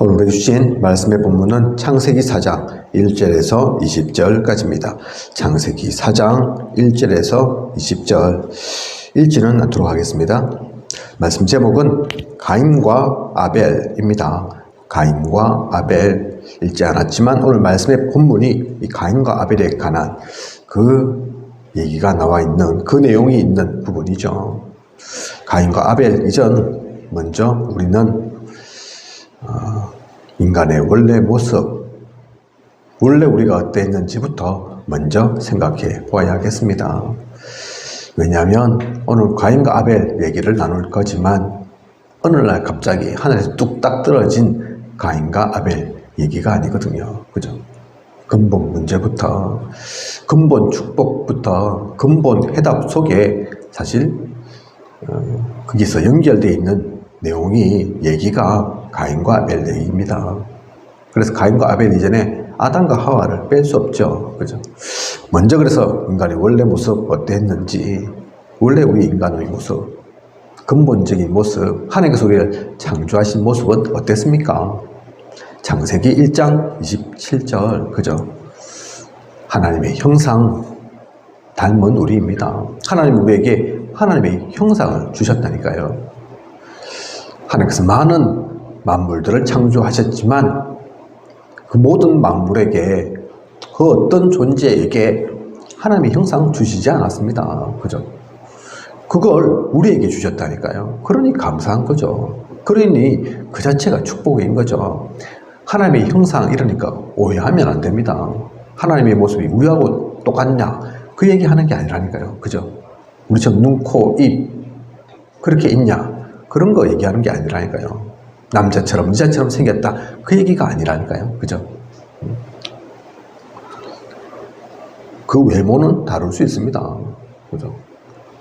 오늘 주신 말씀의 본문은 창세기 4장 1절에서 20절까지입니다. 창세기 4장 1절에서 20절 읽지는 않도록 하겠습니다. 말씀 제목은 가인과 아벨입니다. 가인과 아벨 읽지 않았지만 오늘 말씀의 본문이 이 가인과 아벨에 관한 그 얘기가 나와 있는 그 내용이 있는 부분이죠. 가인과 아벨 이전 먼저 우리는 인간의 원래 모습, 원래 우리가 어땠는지부터 먼저 생각해 보아야 하겠습니다. 왜냐하면 오늘 가인과 아벨 얘기를 나눌 거지만 어느 날 갑자기 하늘에서 뚝딱 떨어진 가인과 아벨 얘기가 아니거든요. 그죠? 근본 문제부터, 근본 축복부터, 근본 해답 속에 사실 거기서 연결되어 있는 내용이 얘기가 가인과 아벨 얘기입니다. 그래서 가인과 아벨 이전에 아담과 하와를 뺄 수 없죠. 그죠? 먼저 그래서 인간의 원래 모습 어땠는지, 원래 우리 인간의 모습, 근본적인 모습, 하나님께서 우리를 창조하신 모습은 어땠습니까? 창세기 1장 27절, 그죠? 하나님의 형상 닮은 우리입니다. 하나님 우리에게 하나님의 형상을 주셨다니까요. 하나님께서 많은 만물들을 창조하셨지만 그 모든 만물에게 그 어떤 존재에게 하나님의 형상 주시지 않았습니다. 그죠? 그걸 우리에게 주셨다니까요. 그러니 감사한 거죠. 그러니 그 자체가 축복인 거죠. 하나님의 형상 이러니까 오해하면 안 됩니다. 하나님의 모습이 우리하고 똑같냐 그 얘기하는 게 아니라니까요. 그죠? 우리처럼 눈, 코, 입 그렇게 있냐 그런 거 얘기하는 게 아니라니까요. 남자처럼 여자처럼 생겼다 그 얘기가 아니라니까요. 그죠? 그 외모는 다를 수 있습니다. 그죠?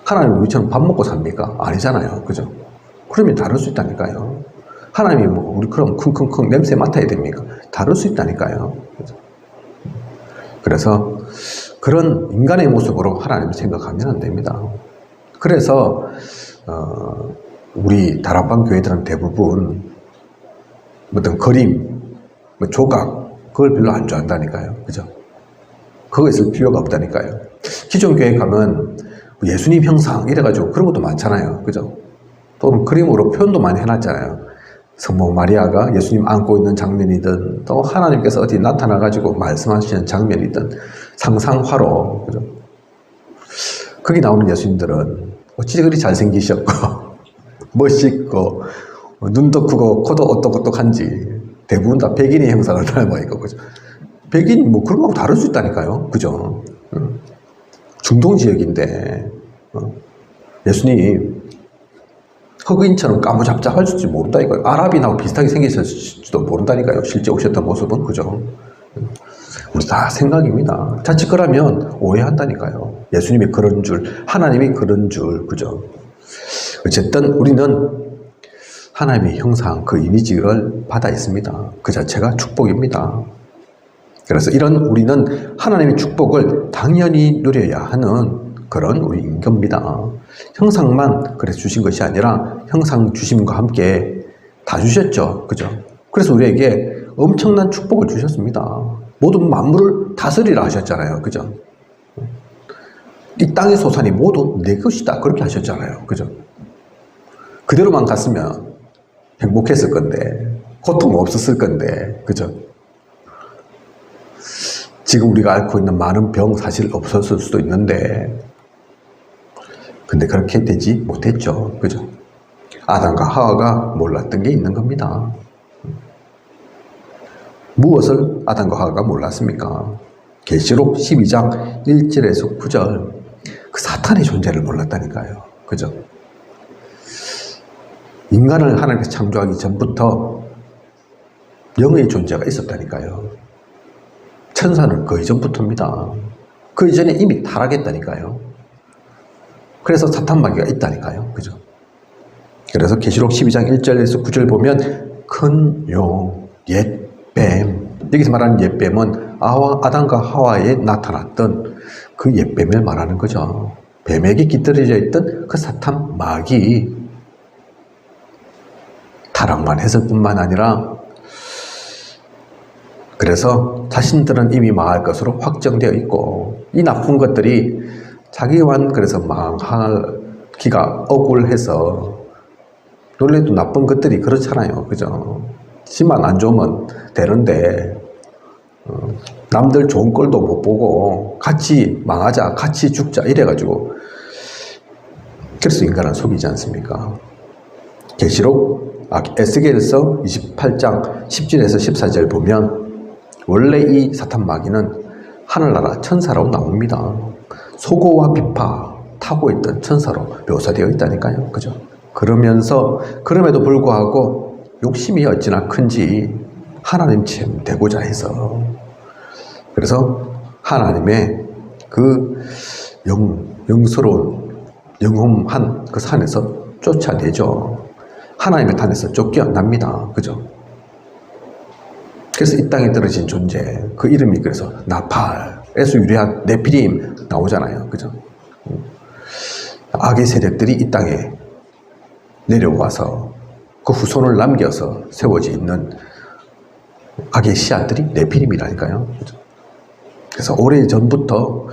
하나님이 우리처럼 밥 먹고 삽니까? 아니잖아요. 그죠? 그러면 다를 수 있다니까요. 하나님이 뭐 우리 그럼 킁킁킁 냄새 맡아야 됩니까? 다를 수 있다니까요. 그죠? 그래서 그런 인간의 모습으로 하나님을 생각하면 안 됩니다. 그래서 우리 다락방 교회들은 대부분 어떤 그림, 조각 그걸 별로 안 좋아한다니까요. 그죠? 그거 있을 필요가 없다니까요. 기존 교회 가면 예수님 형상 이래가지고 그런 것도 많잖아요. 그죠? 또 그림으로 표현도 많이 해놨잖아요. 성모 마리아가 예수님 안고 있는 장면이든 또 하나님께서 어디 나타나가지고 말씀하시는 장면이든 상상화로, 그죠? 거기 나오는 예수님들은 어찌 그리 잘생기셨고 멋있고 눈도 크고 코도 오똑오똑한지 대부분 다 백인의 형상을 닮아 있고, 그죠? 백인 뭐 그런 거하고 다를 수 있다니까요. 그죠? 중동 지역인데 예수님 흑인처럼 까무잡잡할 줄지 모른다니까요. 아랍인하고 비슷하게 생기실지도 모른다니까요. 실제 오셨던 모습은. 그죠? 우리 다 생각입니다. 자칫 그러면 오해한다니까요. 예수님이 그런 줄, 하나님이 그런 줄, 그죠? 어쨌든 우리는 하나님의 형상, 그 이미지를 받아 있습니다. 그 자체가 축복입니다. 그래서 이런 우리는 하나님의 축복을 당연히 누려야 하는 그런 우리 인격입니다. 형상만 그래서 주신 것이 아니라 형상 주심과 함께 다 주셨죠. 그죠? 그래서 우리에게 엄청난 축복을 주셨습니다. 모든 만물을 다스리라 하셨잖아요. 그죠? 이 땅의 소산이 모두 내 것이다. 그렇게 하셨잖아요. 그죠? 그대로만 갔으면 행복했을 건데, 고통 없었을 건데, 그죠? 지금 우리가 앓고 있는 많은 병 사실 없었을 수도 있는데, 근데 그렇게 되지 못했죠. 그죠? 아담과 하와가 몰랐던 게 있는 겁니다. 무엇을 아담과 하와가 몰랐습니까? 계시록 12장 1절에서 9절 그 사탄의 존재를 몰랐다니까요. 그죠? 인간을 하나님께서 창조하기 전부터 영의 존재가 있었다니까요. 천사는 그 이전부터입니다. 그 이전에 이미 타락했다니까요. 그래서 사탄 마귀가 있다니까요. 그죠? 그래서 계시록 12장 1절에서 9절 보면 큰 용, 옛뱀, 여기서 말하는 옛뱀은 아담과 하와에 나타났던 그 옛뱀을 말하는 거죠. 뱀에게 깃들여져 있던 그 사탄 마귀 타락만 했을 뿐만 아니라 그래서 자신들은 이미 망할 것으로 확정되어 있고 이 나쁜 것들이 자기만 그래서 망할 기가 억울해서 원래도 나쁜 것들이 그렇잖아요. 그죠? 지만 안 좋으면 되는데 남들 좋은 꼴도 못 보고 같이 망하자 같이 죽자 이래가지고 그래서 인간은 속이지 않습니까? 계시록 에스겔서 28장 10절에서 14절 보면 원래 이 사탄 마귀는 하늘나라 천사로 나옵니다. 소고와 비파 타고 있던 천사로 묘사되어 있다니까요. 그죠? 그럼에도 불구하고 욕심이 어찌나 큰지 하나님 참 되고자 해서 그래서 하나님의 그 영스러운 영험한 그 산에서 쫓아내죠. 하나님의 탄에서 쫓겨납니다. 그죠? 그래서 이 땅에 떨어진 존재, 그 이름이 그래서 나팔에서 유래한 네피림 나오잖아요. 그죠? 악의 세력들이 이 땅에 내려와서 그 후손을 남겨서 세워져 있는 악의 씨앗들이 네피림이라니까요. 그죠? 그래서 오래전부터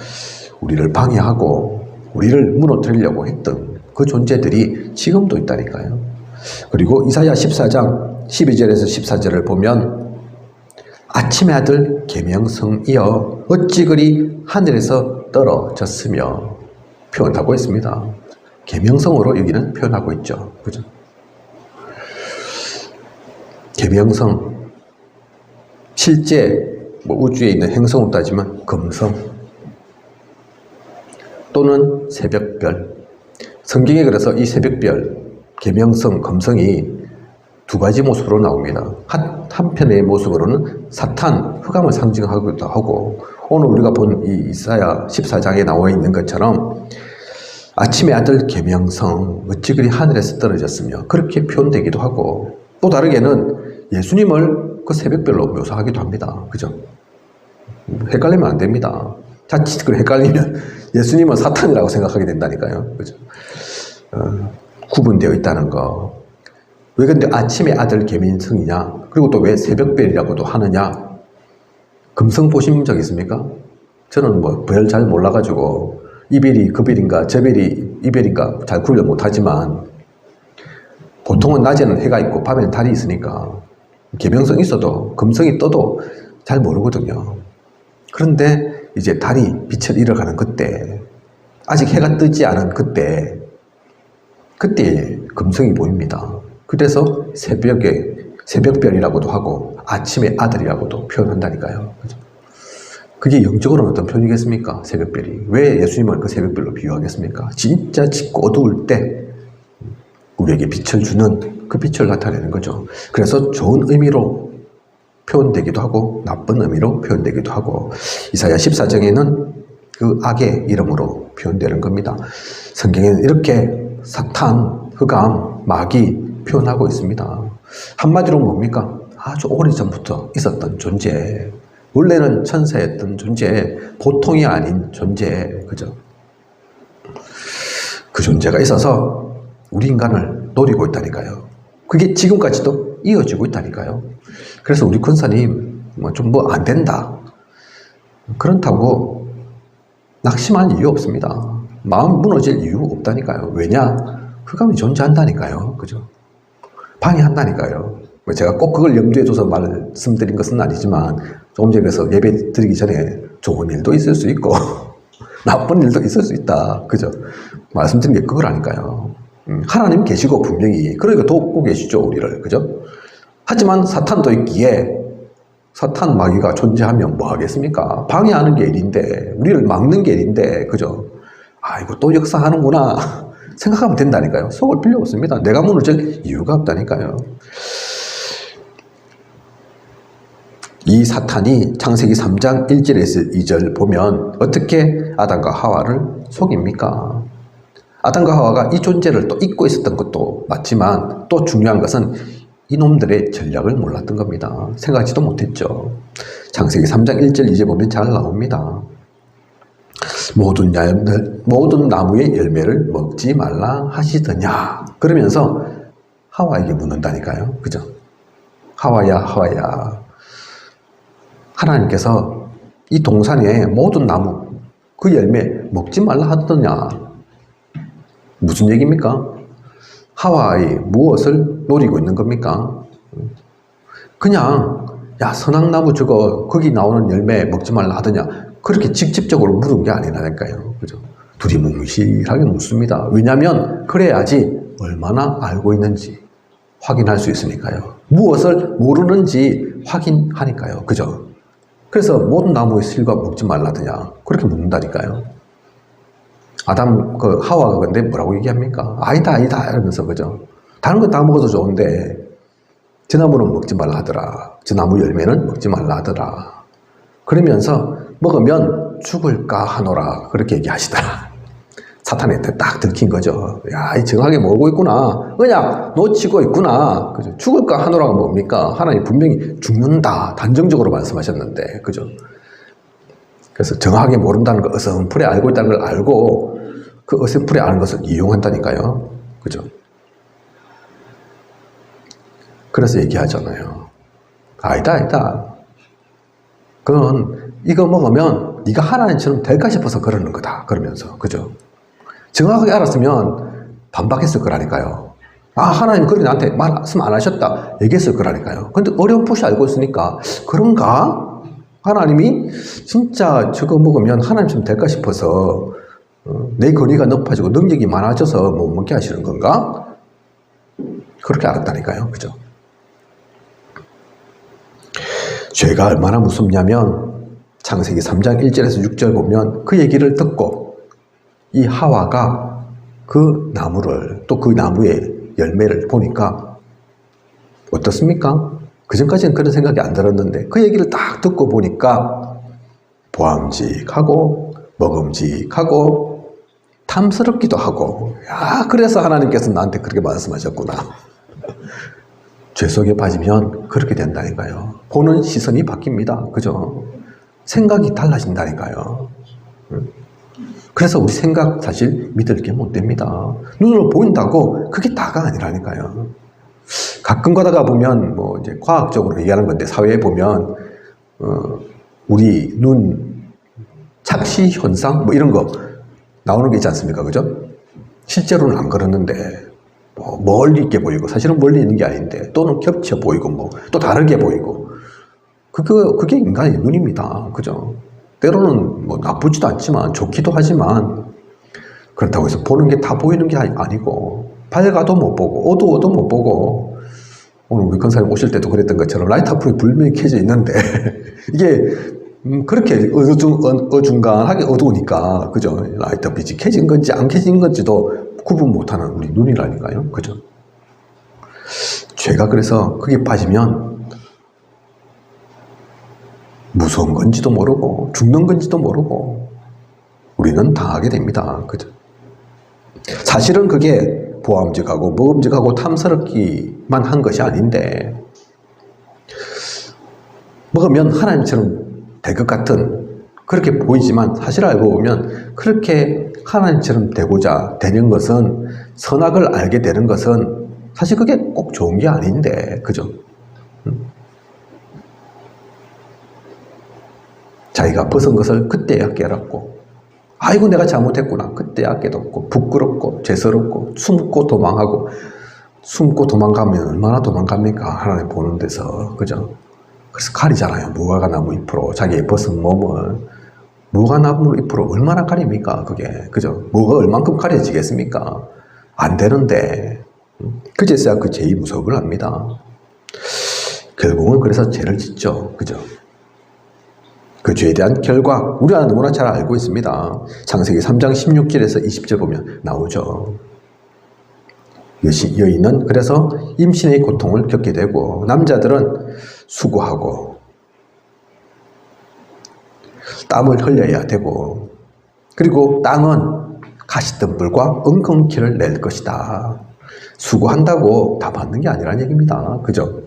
우리를 방해하고 우리를 무너뜨리려고 했던 그 존재들이 지금도 있다니까요. 그리고 이사야 14장 12절에서 14절을 보면 아침의 아들 계명성이여 어찌 그리 하늘에서 떨어졌으며 표현하고 있습니다. 계명성으로 여기는 표현하고 있죠. 그죠? 계명성 실제 우주에 있는 행성으로 따지면 금성 또는 새벽별. 성경에 그래서 이 새벽별, 계명성, 금성이 두 가지 모습으로 나옵니다. 한편의 모습으로는 사탄, 흑암을 상징하기도 하고 오늘 우리가 본 이 이사야 14장에 나와 있는 것처럼 아침의 아들 계명성 어찌 그리 하늘에서 떨어졌으며 그렇게 표현되기도 하고 또 다르게는 예수님을 그 새벽별로 묘사하기도 합니다. 그죠? 헷갈리면 안 됩니다. 자칫 그 헷갈리면 예수님은 사탄이라고 생각하게 된다니까요. 그죠? 구분되어 있다는 거. 왜 근데 아침의 아들 계명성이냐? 그리고 또 왜 새벽별이라고도 하느냐? 금성 보신 적 있습니까? 저는 뭐 별 잘 몰라가지고 이 별이 그 별인가 저 별이 이 별인가 잘 구별 못하지만 보통은 낮에는 해가 있고 밤에는 달이 있으니까 계명성이 있어도 금성이 떠도 잘 모르거든요. 그런데 이제 달이 빛을 잃어가는 그때 아직 해가 뜨지 않은 그때 금성이 보입니다. 그래서 새벽별이라고도 하고 아침의 아들이라고도 표현한다니까요. 그게 영적으로는 어떤 표현이겠습니까? 새벽별이. 왜 예수님을 그 새벽별로 비유하겠습니까? 진짜 짙고 어두울 때 우리에게 빛을 주는 그 빛을 나타내는 거죠. 그래서 좋은 의미로 표현되기도 하고 나쁜 의미로 표현되기도 하고 이사야 14장에는 그 악의 이름으로 표현되는 겁니다. 성경에는 이렇게 사탄, 흑암, 마귀 표현하고 있습니다. 한마디로 뭡니까? 아주 오래전부터 있었던 존재. 원래는 천사였던 존재, 보통이 아닌 존재, 그죠? 그 존재가 있어서 우리 인간을 노리고 있다니까요. 그게 지금까지도 이어지고 있다니까요. 그래서 우리 권사님, 안 된다. 그렇다고 낙심할 이유 없습니다. 마음 무너질 이유 없다니까요. 왜냐? 흑암이 존재한다니까요. 그죠? 방해한다니까요. 제가 꼭 그걸 염두에 둬서 말씀드린 것은 아니지만 조금 전에 그래서 예배 드리기 전에 좋은 일도 있을 수 있고 나쁜 일도 있을 수 있다. 그죠? 말씀드린 게 그거라니까요. 하나님 계시고 분명히 그러니까 돕고 계시죠. 우리를. 그죠? 하지만 사탄도 있기에 사탄 마귀가 존재하면 뭐 하겠습니까? 방해하는 게 일인데 우리를 막는 게 일인데 그죠? 이거 또 역사하는구나 생각하면 된다니까요. 속을 필요 없습니다. 내가 무너질 이유가 없다니까요. 이 사탄이 창세기 3장 1절에서 2절 보면 어떻게 아담과 하와를 속입니까? 아담과 하와가 이 존재를 또 잊고 있었던 것도 맞지만 또 중요한 것은 이놈들의 전략을 몰랐던 겁니다. 생각하지도 못했죠. 창세기 3장 1절 2절 보면 잘 나옵니다. 모든 나무의 열매를 먹지 말라 하시더냐. 그러면서 하와에게 묻는다니까요. 그죠? 하와야. 하나님께서 이 동산의 모든 나무, 그 열매 먹지 말라 하더냐? 무슨 얘기입니까? 하와의 무엇을 노리고 있는 겁니까? 그냥 야 선악나무 저거 거기 나오는 열매 먹지 말라 하더냐? 그렇게 직접적으로 물은 게 아니라니까요. 그죠? 두리뭉실하게 묻습니다. 왜냐하면 그래야지 얼마나 알고 있는지 확인할 수 있으니까요. 무엇을 모르는지 확인하니까요. 그죠? 그래서 모든 나무의 실과 먹지 말라더냐? 그렇게 묻는다니까요. 아담, 하와가 근데 뭐라고 얘기합니까? 아니다, 아니다, 이러면서, 그죠? 다른 건 다 먹어도 좋은데, 저 나무는 먹지 말라 하더라. 저 나무 열매는 먹지 말라 하더라. 그러면서 먹으면 죽을까 하노라. 그렇게 얘기하시더라. 사탄한테 딱 들킨 거죠. 야, 이 정확하게 모르고 있구나. 그냥 놓치고 있구나. 그죠? 죽을까 하노라가 뭡니까? 하나님 분명히 죽는다. 단정적으로 말씀하셨는데, 그죠? 그래서 정확하게 모른다는 거, 어설프게 알고 있다는 걸 알고, 그 어설프게 아는 것을 이용한다니까요. 그죠? 그래서 얘기하잖아요. 아니다, 아니다. 그건 이거 먹으면 네가 하나님처럼 될까 싶어서 그러는 거다. 그러면서, 그죠? 정확하게 알았으면 반박했을 거라니까요. 아, 하나님 그래 나한테 말씀 안 하셨다. 얘기했을 거라니까요. 근데 어렴풋이 알고 있으니까 그런가? 하나님이 진짜 저거 먹으면 하나님처럼 될까 싶어서 내 권위가 높아지고 능력이 많아져서 못 먹게 하시는 건가? 그렇게 알았다니까요. 그죠? 죄가 얼마나 무섭냐면 창세기 3장 1절에서 6절 보면 그 얘기를 듣고 이 하와가 그 나무를 또 그 나무의 열매를 보니까 어떻습니까? 그전까지는 그런 생각이 안 들었는데 그 얘기를 딱 듣고 보니까 보암직하고 먹음직하고 탐스럽기도 하고 야 그래서 하나님께서 나한테 그렇게 말씀하셨구나. 죄 속에 빠지면 그렇게 된다니까요. 보는 시선이 바뀝니다. 그죠? 생각이 달라진다니까요. 그래서 우리 생각 사실 믿을 게 못 됩니다. 눈으로 보인다고 그게 다가 아니라니까요. 가끔 가다가 보면 뭐 이제 과학적으로 얘기하는 건데 사회에 보면 우리 눈 착시 현상 뭐 이런 거 나오는 게 있지 않습니까? 그죠? 실제로는 안 그러는데 뭐 멀리 있게 보이고 사실은 멀리 있는 게 아닌데 또는 겹쳐 보이고 뭐 또 다르게 보이고 그게 인간의 눈입니다. 그죠? 때로는 뭐 나쁘지도 않지만 좋기도 하지만 그렇다고 해서 보는 게 다 보이는 게 아니고 밝아도 못 보고 어두워도 못 보고 오늘 우리 권사님 오실 때도 그랬던 것처럼 라이트 앞으로 불명이 켜져 있는데 이게 그렇게 어중간하게 어두우니까 그죠? 라이트 빛이 켜진 건지 안 켜진 건지도 구분 못하는 우리 눈이라니까요. 그죠? 죄가 그래서 거기에 빠지면 무서운 건지도 모르고 죽는 건지도 모르고 우리는 당하게 됩니다. 그죠? 사실은 그게 보암직하고 먹음직하고 탐스럽기만 한 것이 아닌데 먹으면 하나님처럼 될 것 같은 그렇게 보이지만 사실 알고 보면 그렇게 하나님처럼 되고자 되는 것은 선악을 알게 되는 것은 사실 그게 꼭 좋은 게 아닌데 그죠? 자기가 벗은 것을 그때야 깨닫고 아이고 내가 잘못했구나 그때야 깨닫고 부끄럽고 죄스럽고 숨고 도망하고 숨고 도망가면 얼마나 도망갑니까? 하나님 보는 데서 그죠? 그래서 가리잖아요. 무화과 나무 잎으로 자기의 벗은 몸을 무화과 나무 잎으로 얼마나 가립니까? 그게 그죠? 뭐가 얼만큼 가려지겠습니까? 안 되는데 그제서야 그 죄의 무서움을 압니다. 결국은 그래서 죄를 짓죠. 그죠? 그 죄에 대한 결과 우리가 너무나 잘 알고 있습니다. 창세기 3장 16절에서 20절 보면 나오죠. 여인은 그래서 임신의 고통을 겪게 되고 남자들은 수고하고 땀을 흘려야 되고 그리고 땅은 가시덤불과 엉겅퀴를 낼 것이다. 수고한다고 다 받는 게 아니라는 얘기입니다. 그죠?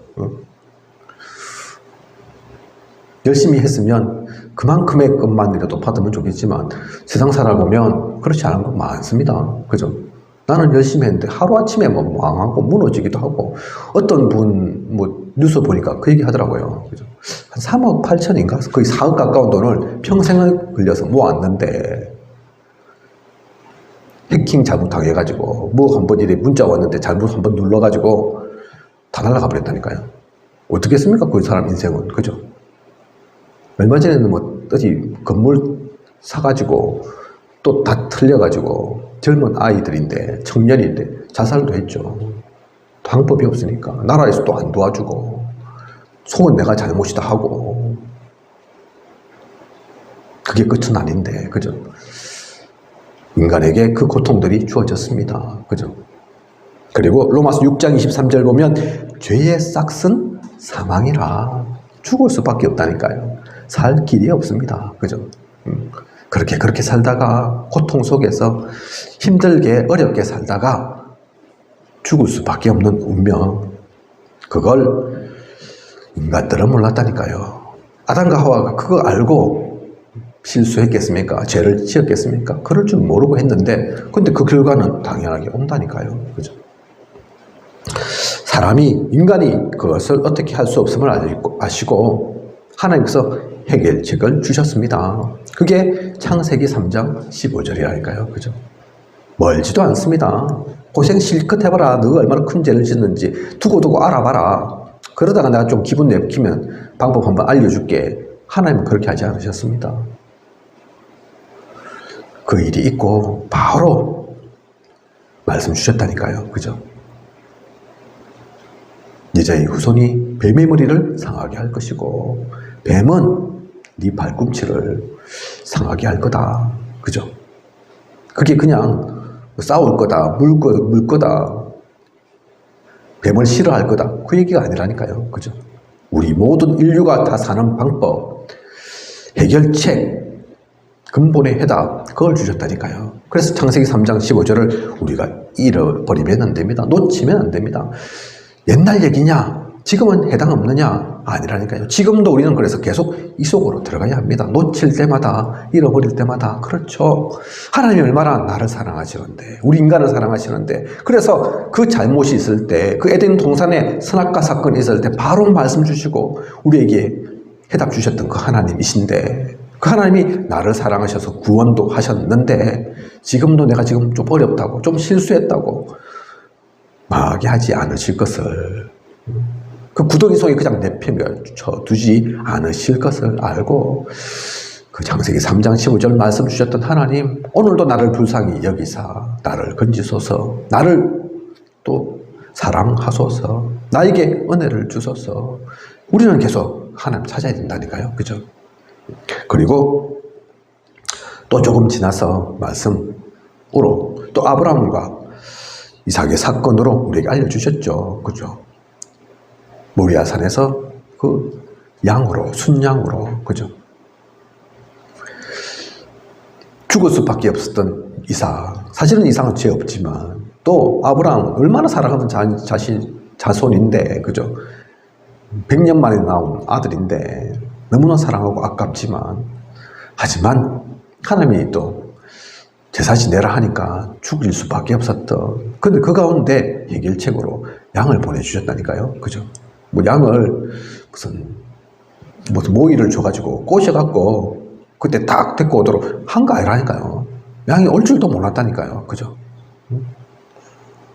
열심히 했으면 그만큼의 것만이라도 받으면 좋겠지만 세상 살아보면 그렇지 않은 거 많습니다. 그죠? 나는 열심히 했는데 하루아침에 뭐 망하고 무너지기도 하고 어떤 분 뭐 뉴스 보니까 그 얘기 하더라고요. 그죠? 한 3억 8천인가? 거의 4억 가까운 돈을 평생을 걸려서 모았는데, 해킹 잘못당해가지고, 뭐 한번 이래 문자 왔는데 잘못 한번 눌러가지고, 다 날아가 버렸다니까요. 어떻게 했습니까? 그 사람 인생은. 그죠? 얼마 전에는 뭐, 어디 건물 사가지고, 또 다 틀려가지고, 젊은 아이들인데, 청년인데, 자살도 했죠. 방법이 없으니까. 나라에서 또 안 도와주고, 속은 내가 잘못이다 하고, 그게 끝은 아닌데, 그죠? 인간에게 그 고통들이 주어졌습니다. 그죠? 그리고 로마서 6장 23절 보면, 죄의 싹은 사망이라. 죽을 수밖에 없다니까요. 살 길이 없습니다. 그죠? 그렇게 살다가, 고통 속에서 힘들게, 어렵게 살다가, 죽을 수밖에 없는 운명. 그걸 인간들은 몰랐다니까요. 아담과 하와가 그거 알고 실수했겠습니까? 죄를 지었겠습니까? 그럴 줄 모르고 했는데, 근데 그 결과는 당연하게 온다니까요. 그죠? 사람이, 인간이 그것을 어떻게 할 수 없음을 아시고 하나님께서 해결책을 주셨습니다. 그게 창세기 3장 15절이라니까요. 그죠? 멀지도 않습니다. 고생 실컷 해봐라. 너가 얼마나 큰 죄를 짓는지 두고두고 알아봐라. 그러다가 내가 좀 기분 내키면 방법 한번 알려줄게. 하나님은 그렇게 하지 않으셨습니다. 그 일이 있고 바로 말씀 주셨다니까요. 그죠? 여자의 후손이 뱀의 머리를 상하게 할 것이고, 뱀은 네 발꿈치를 상하게 할 거다. 그죠? 그게 그냥 싸울 거다, 물 거다, 뱀을 싫어할 거다, 그 얘기가 아니라니까요. 그죠? 우리 모든 인류가 다 사는 방법, 해결책, 근본의 해답, 그걸 주셨다니까요. 그래서 창세기 3장 15절을 우리가 잃어버리면 안 됩니다. 놓치면 안 됩니다. 옛날 얘기냐? 지금은 해당 없느냐? 아니라니까요. 지금도 우리는 그래서 계속 이 속으로 들어가야 합니다. 놓칠 때마다, 잃어버릴 때마다. 그렇죠. 하나님이 얼마나 나를 사랑하시는데, 우리 인간을 사랑하시는데, 그래서 그 잘못이 있을 때, 그 에덴 동산에 선악과 사건이 있을 때 바로 말씀 주시고 우리에게 해답 주셨던 그 하나님이신데, 그 하나님이 나를 사랑하셔서 구원도 하셨는데, 지금도 내가 지금 좀 어렵다고, 좀 실수했다고 망하게 하지 않으실 것을, 그 구덩이 속에 그냥 내팽겨 두지 않으실 것을 알고, 그 창세기 3장 15절 말씀 주셨던 하나님, 오늘도 나를 불쌍히 여기사 나를 건지소서, 나를 또 사랑하소서, 나에게 은혜를 주소서. 우리는 계속 하나님 찾아야 된다니까요. 그죠? 그리고 또 조금 지나서 말씀으로 또 아브라함과 이삭의 사건으로 우리에게 알려주셨죠. 그죠? 모리아 산에서 그 양으로, 순양으로, 그죠? 죽을 수밖에 없었던 이삭. 사실은 이삭은 죄 없지만, 또 아브라함 얼마나 사랑하는 자손인데, 그죠? 100년 만에 나온 아들인데, 너무나 사랑하고 아깝지만, 하지만 하나님이 또 제사 지내라 하니까 죽일 수밖에 없었던, 근데 그 가운데 해결책으로 양을 보내주셨다니까요. 그죠? 뭐 양을 무슨 모이를 줘가지고 꼬셔갖고 그때 딱 데리고 오도록 한 거 아니라니까요. 양이 올 줄도 몰랐다니까요. 그죠?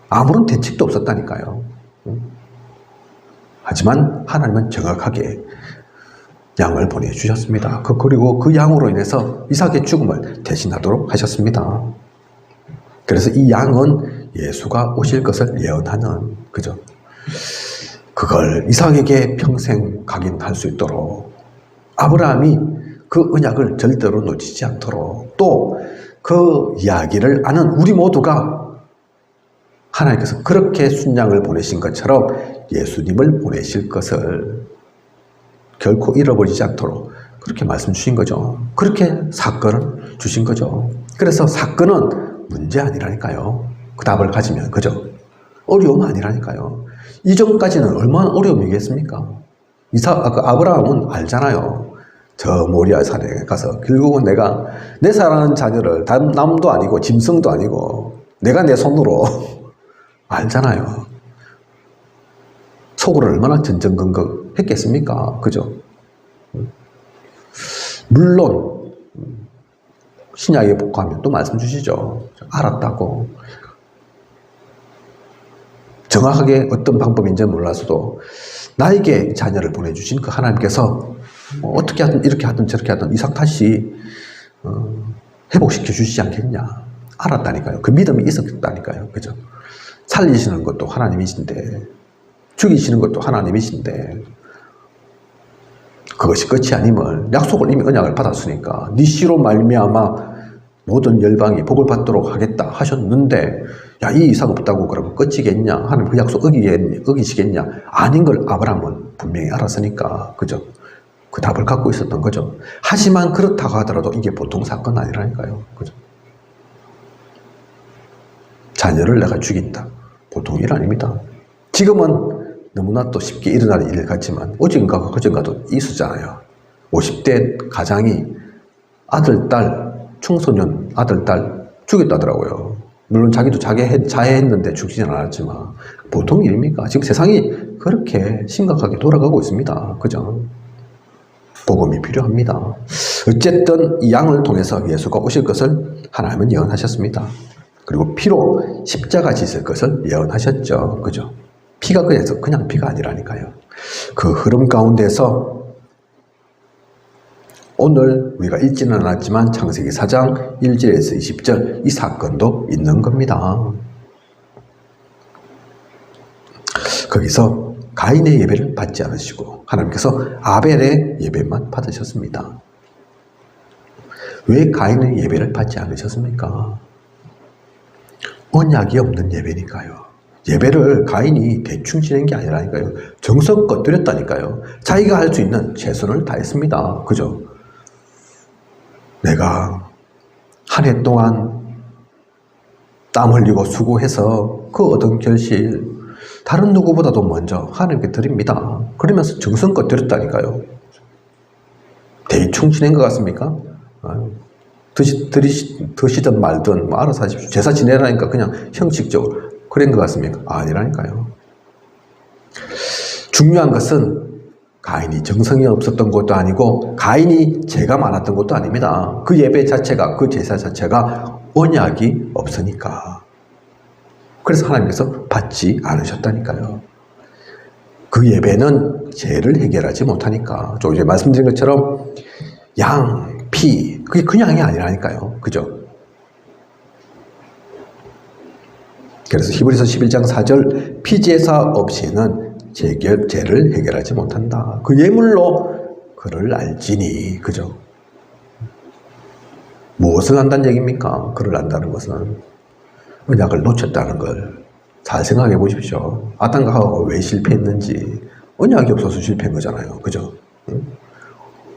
아무런 대책도 없었다니까요. 하지만 하나님은 정확하게 양을 보내주셨습니다. 그리고 그 양으로 인해서 이삭의 죽음을 대신하도록 하셨습니다. 그래서 이 양은 예수가 오실 것을 예언하는, 그죠? 그걸 이삭에게 평생 각인할 수 있도록 아브라함이 그 언약을 절대로 놓치지 않도록, 또 그 이야기를 아는 우리 모두가 하나님께서 그렇게 순양을 보내신 것처럼 예수님을 보내실 것을 결코 잃어버리지 않도록 그렇게 말씀 주신 거죠. 그렇게 사건을 주신 거죠. 그래서 사건은 문제 아니라니까요. 그 답을 가지면, 그죠? 어려움 아니라니까요. 이전까지는 얼마나 어려움이겠습니까? 아브라함은 알잖아요. 저 모리아 산에 가서 결국은 내가 내 사랑하는 자녀를 남도 아니고 짐승도 아니고 내가 내 손으로 알잖아요. 속으로 얼마나 전전긍긍 했겠습니까? 그죠? 물론 신약에 복구하면 또 말씀 주시죠. 알았다고. 정확하게 어떤 방법인지는 몰라서도 나에게 자녀를 보내주신 그 하나님께서 어떻게 하든 이렇게 하든 저렇게 하든 이삭 다시 회복시켜 주시지 않겠냐. 알았다니까요. 그 믿음이 있었다니까요. 그죠? 살리시는 것도 하나님이신데, 죽이시는 것도 하나님이신데, 그것이 끝이 아님을, 약속을 이미 언약을 받았으니까 네 씨로 말미암아 모든 열방이 복을 받도록 하겠다 하셨는데, 야, 이 이삭 없다고 그러면 끝이겠냐? 하나님 그 약속 어기시겠냐? 아닌 걸 아브라함은 분명히 알았으니까, 그죠? 그 답을 갖고 있었던 거죠. 하지만 그렇다고 하더라도 이게 보통 사건 아니라니까요. 그죠? 자녀를 내가 죽인다. 보통 일 아닙니다. 지금은 너무나 또 쉽게 일어나는 일 같지만 어젠가 그전가도 있었잖아요. 50대 가장이 아들, 딸, 청소년 아들, 딸 죽였다더라고요. 물론 자기도 자해했는데 죽지는 않았지만 보통 일입니까? 지금 세상이 그렇게 심각하게 돌아가고 있습니다. 그죠? 복음이 필요합니다. 어쨌든 이 양을 통해서 예수가 오실 것을 하나님은 예언하셨습니다. 그리고 피로 십자가 지실 것을 예언하셨죠. 그죠? 피가 그냥 피가 아니라니까요. 그 흐름 가운데서 오늘 우리가 읽지는 않았지만 창세기 4장 1절에서 20절 이 사건도 있는 겁니다. 거기서 가인의 예배를 받지 않으시고 하나님께서 아벨의 예배만 받으셨습니다. 왜 가인의 예배를 받지 않으셨습니까? 언약이 없는 예배니까요. 예배를 가인이 대충 지낸 게 아니라니까요. 정성껏 드렸다니까요. 자기가 할 수 있는 최선을 다했습니다. 그죠? 내가 한 해 동안 땀 흘리고 수고해서 그 얻은 결실 다른 누구보다도 먼저 하나님께 드립니다. 그러면서 정성껏 드렸다니까요. 대충 지낸 것 같습니까? 드시든 말든 뭐 알아서 하십시오. 제사 지내라니까 그냥 형식적으로 그런 것 같습니까? 아니라니까요. 중요한 것은 가인이 정성이 없었던 것도 아니고 가인이 죄가 많았던 것도 아닙니다. 그 예배 자체가, 그 제사 자체가 언약이 없으니까. 그래서 하나님께서 받지 않으셨다니까요. 그 예배는 죄를 해결하지 못하니까. 조금 전에 말씀드린 것처럼 양, 피, 그게 그냥이 아니라니까요. 그죠? 그래서 히브리서 11장 4절 피제사 없이는 죄를 해결하지 못한다. 그 예물로 그를 알지니. 그죠? 무엇을 안다는 얘기입니까? 그를 안다는 것은 언약을 놓쳤다는 걸 잘 생각해 보십시오. 아담과 하와가 왜 실패했는지 언약이 없어서 실패한 거잖아요. 그죠?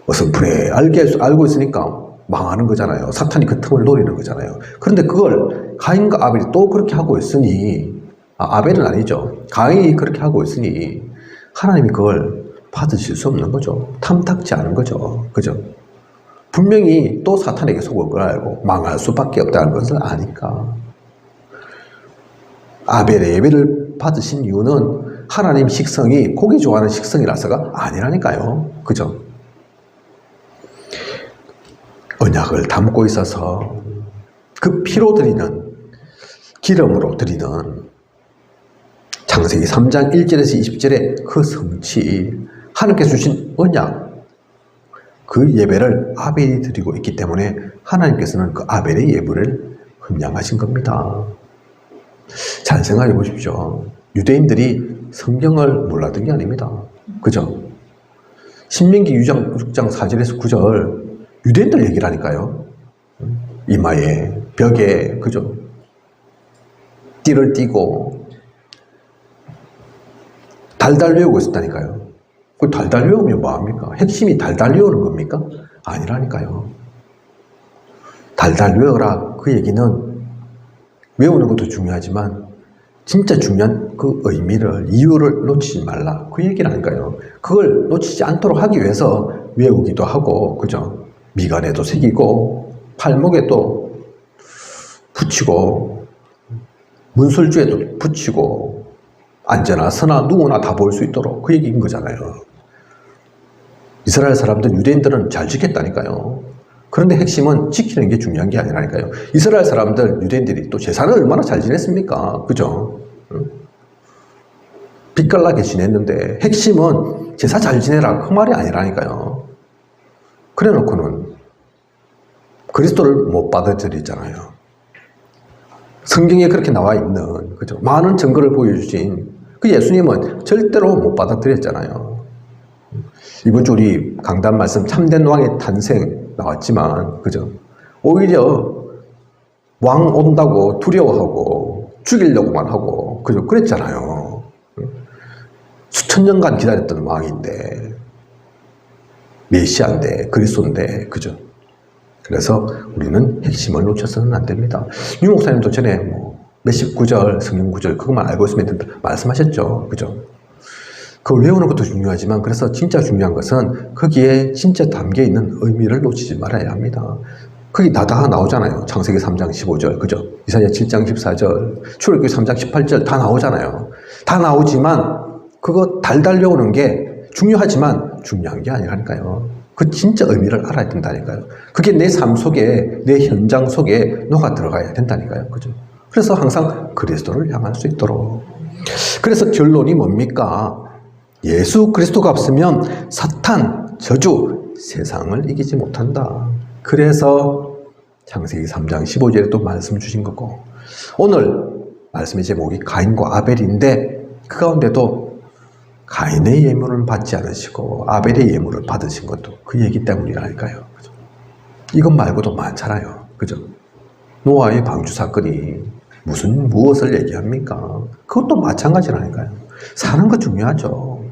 어설프게 알고 있으니까 망하는 거잖아요. 사탄이 그 틈을 노리는 거잖아요. 그런데 그걸 가인과 아벨이 또 그렇게 하고 있으니, 아벨은 아니죠. 가인이 그렇게 하고 있으니 하나님이 그걸 받으실 수 없는 거죠. 탐탁지 않은 거죠. 그죠? 분명히 또 사탄에게 속을 걸 알고 망할 수밖에 없다는 것을 아니까. 아벨의 예배를 받으신 이유는 하나님 식성이 고기 좋아하는 식성이라서가 아니라니까요. 그죠? 언약을 담고 있어서 그 피로 드리는, 기름으로 드리는 창세기 3장 1절에서 20절의 그 성취, 하나님께서 주신 언약, 그 예배를 아벨이 드리고 있기 때문에 하나님께서는 그 아벨의 예배를 흠양하신 겁니다. 잘 생각해 보십시오. 유대인들이 성경을 몰랐던 게 아닙니다. 그죠? 신명기 6장 4절에서 9절 유대인들 얘기라니까요. 이마에, 벽에, 그죠? 띠를 띠고 달달 외우고 있었다니까요. 그 달달 외우면 뭐합니까? 핵심이 달달 외우는 겁니까? 아니라니까요. 달달 외워라. 그 얘기는 외우는 것도 중요하지만 진짜 중요한 그 의미를, 이유를 놓치지 말라. 그 얘기라니까요. 그걸 놓치지 않도록 하기 위해서 외우기도 하고, 그죠? 미간에도 새기고, 팔목에도 붙이고, 문설주에도 붙이고, 앉아나 서나 누구나 다 볼 수 있도록 그 얘기인 거잖아요. 이스라엘 사람들, 유대인들은 잘 지켰다니까요. 그런데 핵심은 지키는 게 중요한 게 아니라니까요. 이스라엘 사람들, 유대인들이 또 제사를 얼마나 잘 지냈습니까? 그죠? 빛깔나게 지냈는데 핵심은 제사 잘 지내라 그 말이 아니라니까요. 그래 놓고는 그리스도를 못 받아들이잖아요. 성경에 그렇게 나와 있는, 그죠? 많은 증거를 보여주신 그 예수님은 절대로 못 받아들였잖아요. 이번 주 우리 강단 말씀 참된 왕의 탄생 나왔지만, 그죠? 오히려 왕 온다고 두려워하고 죽이려고만 하고, 그죠? 그랬잖아요. 수천 년간 기다렸던 왕인데, 메시아인데, 그리스도인데, 그죠? 그래서 우리는 핵심을 놓쳐서는 안 됩니다. 유 목사님도 전에 몇십 구절, 성경 구절, 그것만 알고 있으면 된다 말씀하셨죠. 그죠? 그걸 외우는 것도 중요하지만, 그래서 진짜 중요한 것은 거기에 진짜 담겨 있는 의미를 놓치지 말아야 합니다. 거기 다 나오잖아요. 창세기 3장 15절, 그죠? 이사야 7장 14절, 출애굽기 3장 18절 다 나오잖아요. 다 나오지만, 그거 달달 외우는 게 중요하지만 중요한 게 아니라니까요. 그 진짜 의미를 알아야 된다니까요. 그게 내 삶 속에, 내 현장 속에 녹아 들어가야 된다니까요. 그죠? 그래서 항상 그리스도를 향할 수 있도록. 그래서 결론이 뭡니까? 예수 그리스도가 없으면 사탄, 저주, 세상을 이기지 못한다. 그래서 창세기 3장 15절에 또 말씀 주신 거고, 오늘 말씀의 제목이 가인과 아벨인데 그 가운데도 가인의 예물은 받지 않으시고 아벨의 예물을 받으신 것도 그 얘기 때문이라니까요. 그죠? 이것 말고도 많잖아요. 그죠? 노아의 방주 사건이 무엇을 얘기합니까? 그것도 마찬가지라니까요. 사는 거 중요하죠.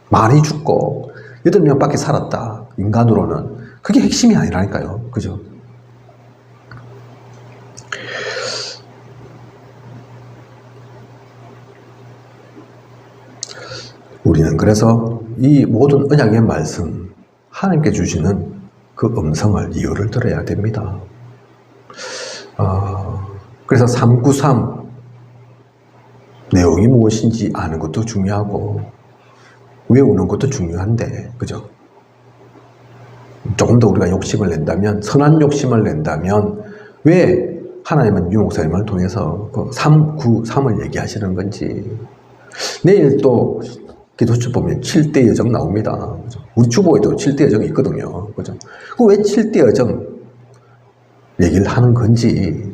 많이 죽고 8명밖에 살았다. 인간으로는. 그게 핵심이 아니라니까요. 그죠? 우리는 그래서 이 모든 언약의 말씀, 하나님께 주시는 그 음성을, 이유를 들어야 됩니다. 그래서 393 내용이 무엇인지 아는 것도 중요하고 외우는 것도 중요한데, 그죠? 조금 더 우리가 욕심을 낸다면, 선한 욕심을 낸다면 왜 하나님은 유 목사님을 통해서 그 393을 얘기하시는 건지. 내일 또 기도처 보면 7대 여정 나옵니다. 그죠? 우리 주보에도 7대 여정이 있거든요. 그죠? 왜 7대 여정 얘기를 하는 건지,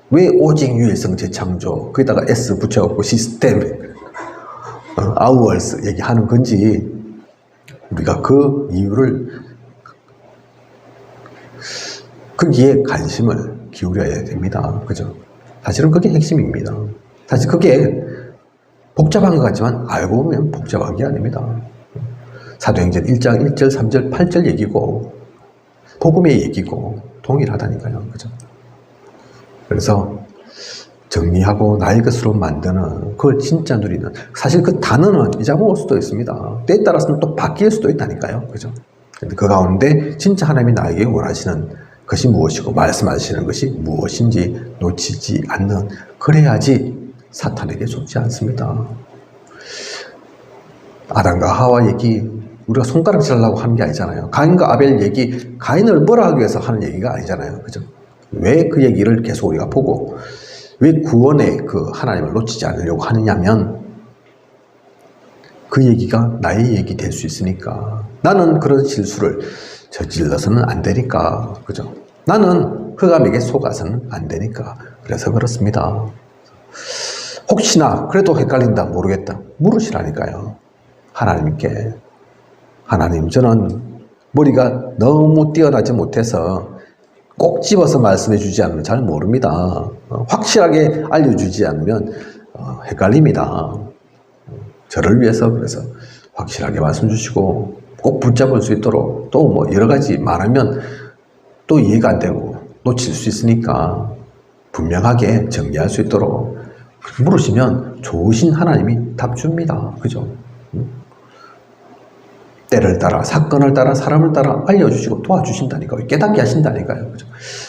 왜 오직 유일성 재창조, 거기다가 S 붙여갖고 시스템, 아우얼스 얘기하는 건지, 우리가 그 이유를, 거기에 관심을 기울여야 됩니다. 그죠? 사실은 그게 핵심입니다. 사실 그게 복잡한 것 같지만 알고 보면 복잡한 게 아닙니다. 사도행전 1장 1절, 3절, 8절 얘기고 복음의 얘기고 동일하다니까요. 그죠? 그래서 정리하고 나의 것으로 만드는, 그걸 진짜 누리는, 사실 그 단어는 잊어먹을 수도 있습니다. 때에 따라서는 또 바뀔 수도 있다니까요. 그죠? 근데 그 가운데 진짜 하나님이 나에게 원하시는 것이 무엇이고 말씀하시는 것이 무엇인지 놓치지 않는, 그래야지 사탄에게 속지 않습니다. 아담과 하와 얘기 우리가 손가락질 하려고 하는 게 아니잖아요. 가인과 아벨 얘기, 가인을 뭐라 하기 위해서 하는 얘기가 아니잖아요. 그죠? 왜 그 얘기를 계속 우리가 보고 왜 구원의 그 하나님을 놓치지 않으려고 하느냐면, 그 얘기가 나의 얘기 될 수 있으니까. 나는 그런 실수를 저질러서는 안 되니까. 그죠? 나는 흑암에게 속아서는 안 되니까. 그래서 그렇습니다. 혹시나 그래도 헷갈린다, 모르겠다, 물으시라니까요. 하나님께. 하나님, 저는 머리가 너무 뛰어나지 못해서 꼭 집어서 말씀해 주지 않으면 잘 모릅니다. 확실하게 알려주지 않으면 헷갈립니다. 저를 위해서 그래서 확실하게 말씀 주시고 꼭 붙잡을 수 있도록, 또 뭐 여러 가지 말하면 또 이해가 안 되고 놓칠 수 있으니까 분명하게 정리할 수 있도록 물으시면 좋으신 하나님이 답 줍니다. 그죠? 때를 따라, 사건을 따라, 사람을 따라 알려주시고 도와주신다니까요. 깨닫게 하신다니까요. 그죠?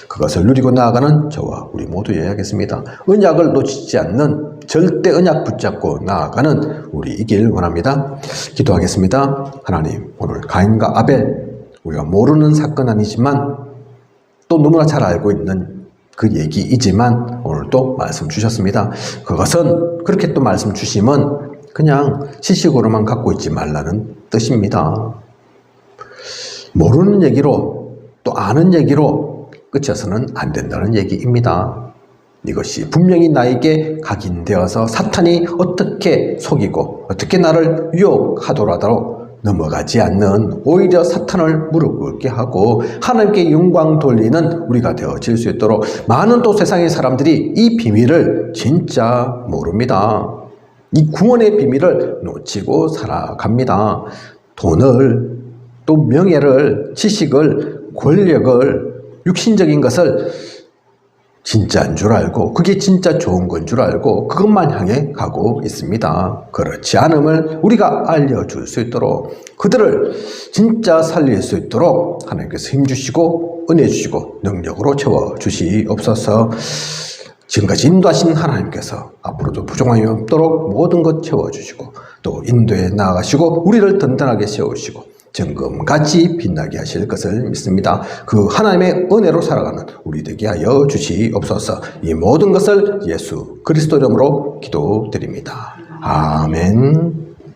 그것을 누리고 나아가는 저와 우리 모두여야겠습니다. 언약을 놓치지 않는 절대 언약 붙잡고 나아가는 우리이길 원합니다. 기도하겠습니다. 하나님, 오늘 가인과 아벨, 우리가 모르는 사건 아니지만 또 너무나 잘 알고 있는 그 얘기이지만 오늘 또 말씀 주셨습니다. 그것은 그렇게 또 말씀 주심은 그냥 지식으로만 갖고 있지 말라는 뜻입니다. 모르는 얘기로 또 아는 얘기로 끝쳐서는 안 된다는 얘기입니다. 이것이 분명히 나에게 각인되어서 사탄이 어떻게 속이고 어떻게 나를 유혹하더라도 넘어가지 않는, 오히려 사탄을 무릎 꿇게 하고 하나님께 영광 돌리는 우리가 되어질 수 있도록, 많은 또 세상의 사람들이 이 비밀을 진짜 모릅니다. 이 구원의 비밀을 놓치고 살아갑니다. 돈을, 또 명예를, 지식을, 권력을, 육신적인 것을 진짜인 줄 알고, 그게 진짜 좋은 건 줄 알고 그것만 향해 가고 있습니다. 그렇지 않음을 우리가 알려줄 수 있도록, 그들을 진짜 살릴 수 있도록 하나님께서 힘주시고 은혜 주시고 능력으로 채워주시옵소서. 지금까지 인도하신 하나님께서 앞으로도 부족함이 없도록 모든 것 채워주시고 또 인도에 나아가시고 우리를 든든하게 세우시고 정금같이 빛나게 하실 것을 믿습니다. 그 하나님의 은혜로 살아가는 우리 되게 하여 주시옵소서. 이 모든 것을 예수 그리스도 이름으로 기도드립니다. 아멘.